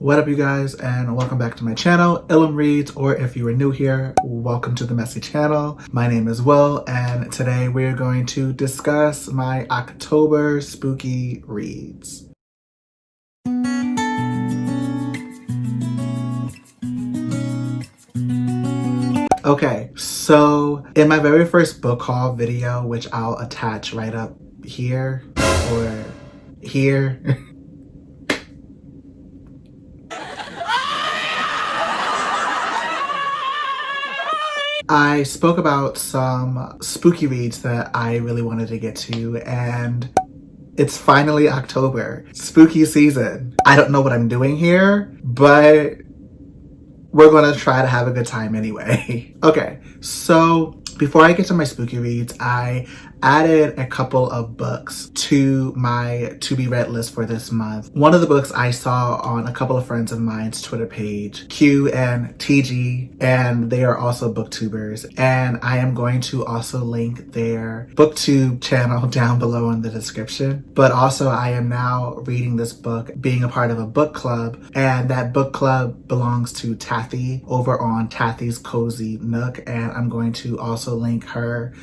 What up, you guys, and welcome back to my channel, Illum Reads, or if you are new here, welcome to the Messy channel. My name is Will, and today we're going to discuss my October spooky reads. Okay, so in my very first book haul video, which I'll attach right up here, or here, I spoke about some spooky reads that I really wanted to get to, and it's finally October, spooky season. I don't know what I'm doing here, but we're gonna try to have a good time anyway. Okay, so before I get to my spooky reads, I added a couple of books to my to be read list for this month. One of the books I saw on a couple of friends of mine's Twitter page, Q and TG, and they are also booktubers. And I am going to also link their booktube channel down below in the description. But also I am now reading this book, being a part of a book club, and that book club belongs to Tathy over on Tathy's Cozy Nook, and I'm going to also link her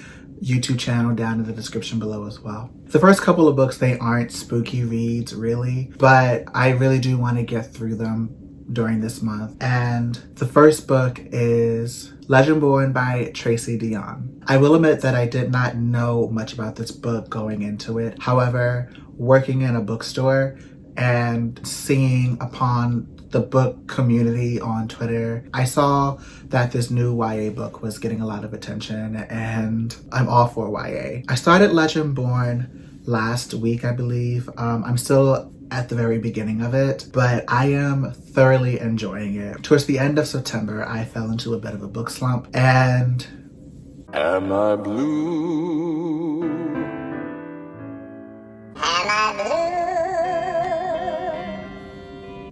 YouTube channel down in the description below as well. The first couple of books, they aren't spooky reads really, but I really do want to get through them during this month. And the first book is Legendborn by Tracy Deonn. I will admit that I did not know much about this book going into it. However, working in a bookstore and seeing upon the book community on Twitter, I saw that this new YA book was getting a lot of attention, and I'm all for YA. I started Legendborn last week, I believe. I'm still at the very beginning of it, but I am thoroughly enjoying it. Towards the end of September, I fell into a bit of a book slump, and am I blue? Am I blue?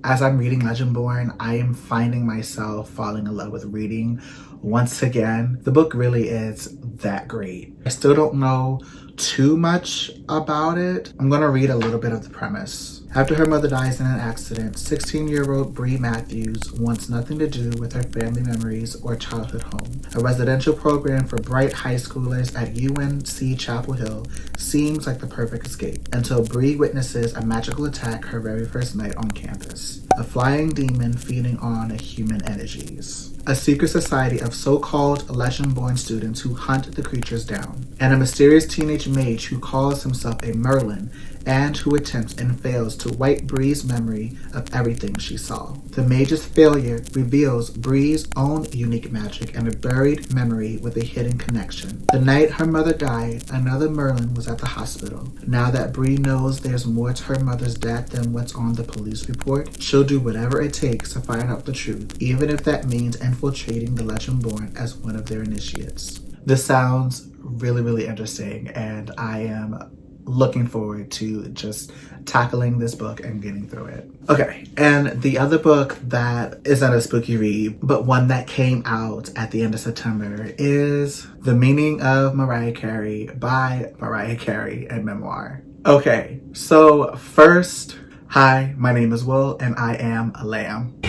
as I'm reading Legendborn, I am finding myself falling in love with reading once again. The book really is that great. I still don't know too much about it. I'm gonna read a little bit of the premise. After her mother dies in an accident, 16-year-old Bree Matthews wants nothing to do with her family memories or childhood home. A residential program for bright high schoolers at UNC Chapel Hill seems like the perfect escape, until Bree witnesses a magical attack her very first night on campus. A flying demon feeding on human energies. A secret society of so-called Legendborn students who hunt the creatures down. And a mysterious teenage mage who calls himself a Merlin and who attempts and fails to wipe Bree's memory of everything she saw. The mage's failure reveals Bree's own unique magic and a buried memory with a hidden connection. The night her mother died, another Merlin was at the hospital. Now that Bree knows there's more to her mother's death than what's on the police report, she'll do whatever it takes to find out the truth, even if that means infiltrating the Legendborn as one of their initiates. This sounds really, really interesting, and I am looking forward to just tackling this book and getting through it. Okay, and the other book that isn't a spooky read, but one that came out at the end of September, is The Meaning of Mariah Carey by Mariah Carey, a memoir. Okay, so first, hi, my name is Will, and I am a lamb.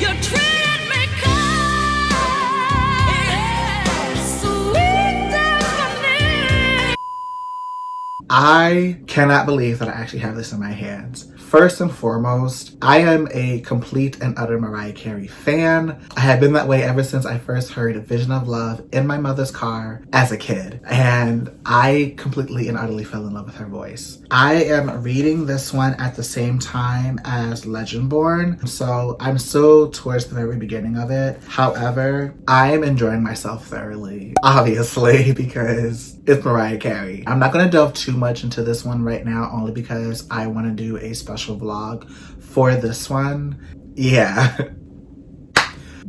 I cannot believe that I actually have this in my hands. First and foremost, I am a complete and utter Mariah Carey fan. I have been that way ever since I first heard Vision of Love in my mother's car as a kid, and I completely and utterly fell in love with her voice. I am reading this one at the same time as Legendborn, so I'm still towards the very beginning of it. However, I am enjoying myself thoroughly, obviously, because it's Mariah Carey. I'm not going to delve too much into this one right now, only because I want to do a special vlog for this one. Yeah.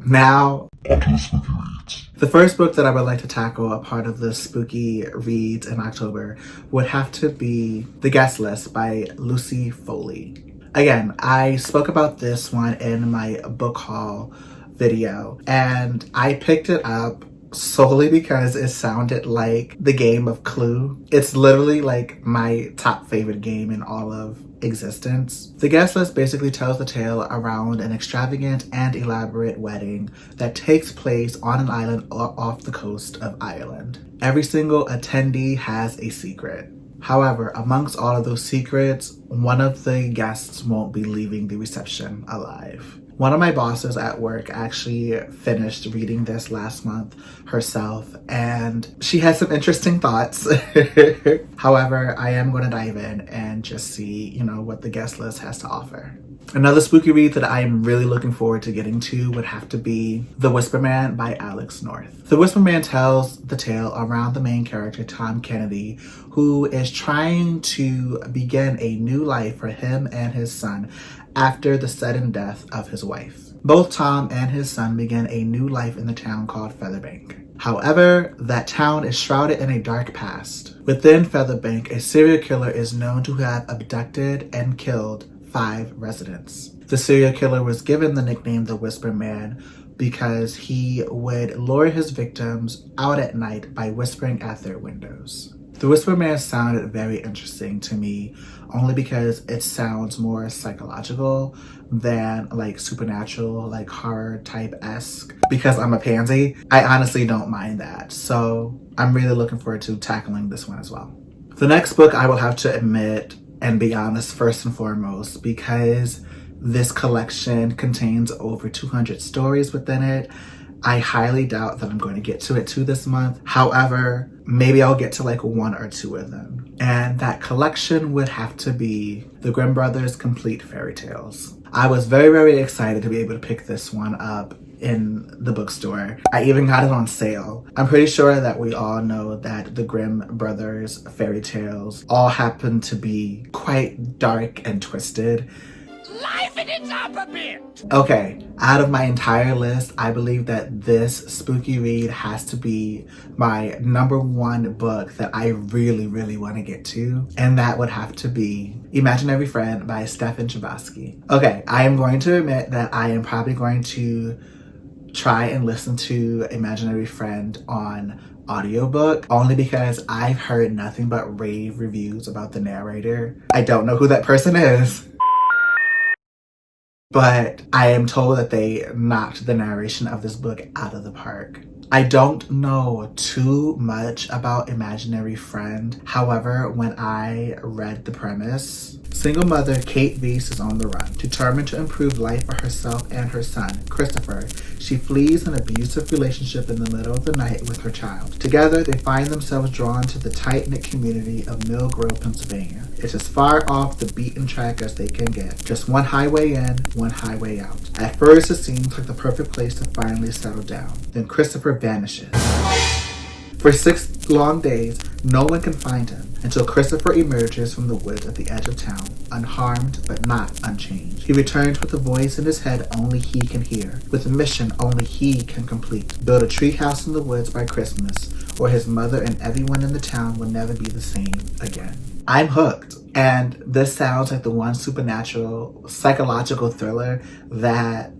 Now, the first book that I would like to tackle, a part of the spooky reads in October, would have to be The Guest List by Lucy Foley. Again, I spoke about this one in my book haul video, and I picked it up solely because it sounded like the game of Clue. It's literally like my top favorite game in all of existence. The guest list basically tells the tale around an extravagant and elaborate wedding that takes place on an island off the coast of Ireland. Every single attendee has a secret. However, amongst all of those secrets, one of the guests won't be leaving the reception alive. One of my bosses at work actually finished reading this last month herself, and she had some interesting thoughts. However, I am going to dive in and just see, what the guest list has to offer. Another spooky read that I am really looking forward to getting to would have to be The Whisper Man by Alex North. The Whisper Man tells the tale around the main character, Tom Kennedy, who is trying to begin a new life for him and his son after the sudden death of his wife. Both Tom and his son begin a new life in the town called Featherbank. However, that town is shrouded in a dark past. Within Featherbank, a serial killer is known to have abducted and killed 5 residents. The serial killer was given the nickname the Whisper Man because he would lure his victims out at night by whispering at their windows. The Whisper Man sounded very interesting to me, only because it sounds more psychological than like supernatural, like horror type-esque. Because I'm a pansy, I honestly don't mind that. So I'm really looking forward to tackling this one as well. The next book, I will have to admit and be honest first and foremost, because this collection contains over 200 stories within it, I highly doubt that I'm going to get to it this month. However, maybe I'll get to like 1 or 2 of them. And that collection would have to be the Grimm Brothers' Complete Fairy Tales. I was very, very excited to be able to pick this one up in the bookstore. I even got it on sale. I'm pretty sure that we all know that the Grimm Brothers' fairy tales all happen to be quite dark and twisted. Liven it up a bit! Okay, out of my entire list, I believe that this spooky read has to be my #1 book that I really, really want to get to. And that would have to be Imaginary Friend by Stephen Chbosky. Okay, I am going to admit that I am probably going to try and listen to Imaginary Friend on audiobook, only because I've heard nothing but rave reviews about the narrator. I don't know who that person is, but I am told that they knocked the narration of this book out of the park. I don't know too much about Imaginary Friend. However, when I read the premise, single mother Kate Weiss is on the run. Determined to improve life for herself and her son, Christopher, she flees an abusive relationship in the middle of the night with her child. Together, they find themselves drawn to the tight-knit community of Mill Grove, Pennsylvania. It's as far off the beaten track as they can get. Just one highway in, one highway out. At first, it seems like the perfect place to finally settle down. Then Christopher vanishes. For 6 long days, no one can find him until Christopher emerges from the woods at the edge of town, unharmed but not unchanged. He returns with a voice in his head only he can hear, with a mission only he can complete. Build a treehouse in the woods by Christmas, or his mother and everyone in the town will never be the same again. I'm hooked. And this sounds like the one supernatural, psychological thriller that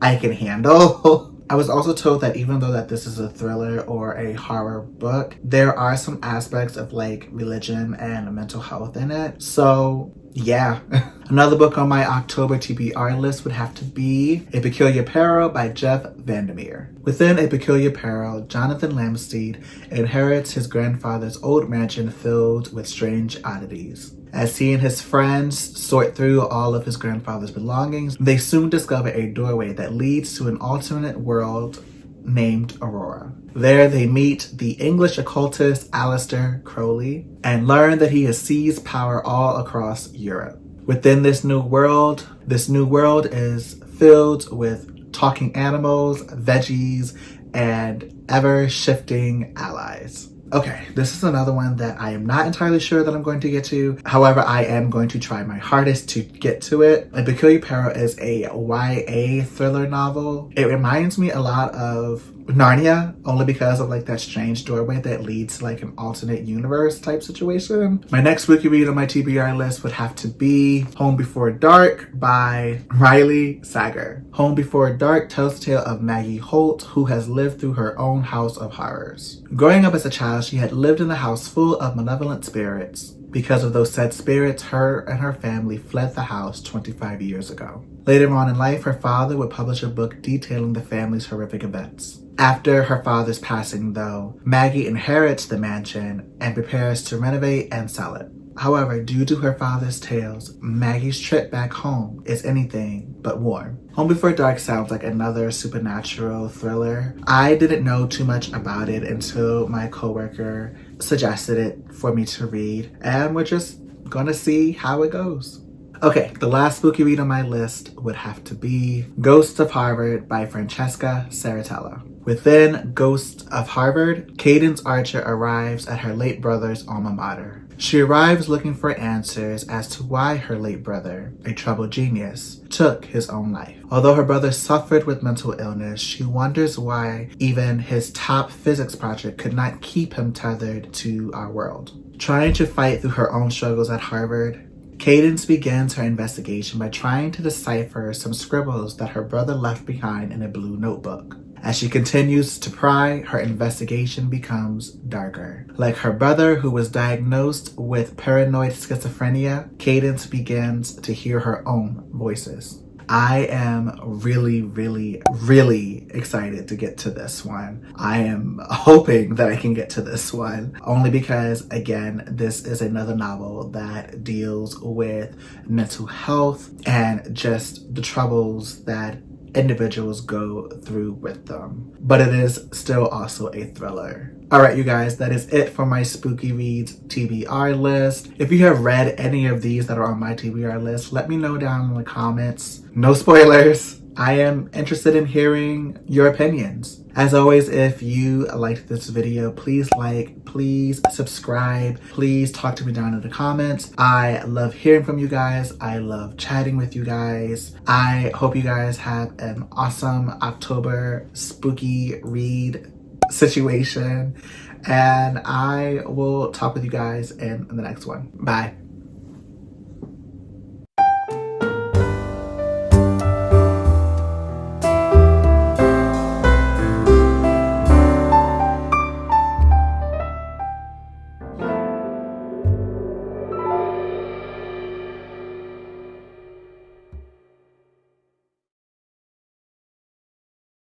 I can handle. I was also told that even though that this is a thriller or a horror book, there are some aspects of like religion and mental health in it. So yeah. Another book on my October TBR list would have to be A Peculiar Peril by Jeff Vandermeer. Within A Peculiar Peril, Jonathan Lamsteed inherits his grandfather's old mansion filled with strange oddities. As he and his friends sort through all of his grandfather's belongings, they soon discover a doorway that leads to an alternate world named Aurora. There they meet the English occultist Aleister Crowley and learn that he has seized power all across Europe. Within this new world is filled with talking animals, veggies, and ever-shifting allies. Okay, this is another one that I am not entirely sure that I'm going to get to. However, I am going to try my hardest to get to it. A Peculiar Peril is a YA thriller novel. It reminds me a lot of Narnia, only because of like that strange doorway that leads to like an alternate universe type situation. My next spooky read on my TBR list would have to be Home Before Dark by Riley Sager. Home Before Dark tells the tale of Maggie Holt, who has lived through her own house of horrors. Growing up as a child, she had lived in a house full of malevolent spirits. Because of those said spirits, her and her family fled the house 25 years ago. Later on in life, her father would publish a book detailing the family's horrific events. After her father's passing, though, Maggie inherits the mansion and prepares to renovate and sell it. However, due to her father's tales, Maggie's trip back home is anything but warm. Home Before Dark sounds like another supernatural thriller. I didn't know too much about it until my coworker suggested it for me to read, and we're just gonna see how it goes. Okay, the last spooky read on my list would have to be Ghosts of Harvard by Francesca Saratella. Within Ghosts of Harvard, Cadence Archer arrives at her late brother's alma mater. She arrives looking for answers as to why her late brother, a troubled genius, took his own life. Although her brother suffered with mental illness, she wonders why even his top physics project could not keep him tethered to our world. Trying to fight through her own struggles at Harvard, Cadence begins her investigation by trying to decipher some scribbles that her brother left behind in a blue notebook. As she continues to pry, her investigation becomes darker. Like her brother, who was diagnosed with paranoid schizophrenia, Cadence begins to hear her own voices. I am really, really, really excited to get to this one. I am hoping that I can get to this one, only because, again, this is another novel that deals with mental health and just the troubles that individuals go through with them. But it is still also a thriller. Alright, you guys, that is it for my spooky reads TBR list. If you have read any of these that are on my TBR list, let me know down in the comments. No spoilers. I am interested in hearing your opinions. As always, if you liked this video, please like, please subscribe, please talk to me down in the comments. I love hearing from you guys. I love chatting with you guys. I hope you guys have an awesome October spooky read situation, and I will talk with you guys in the next one. Bye.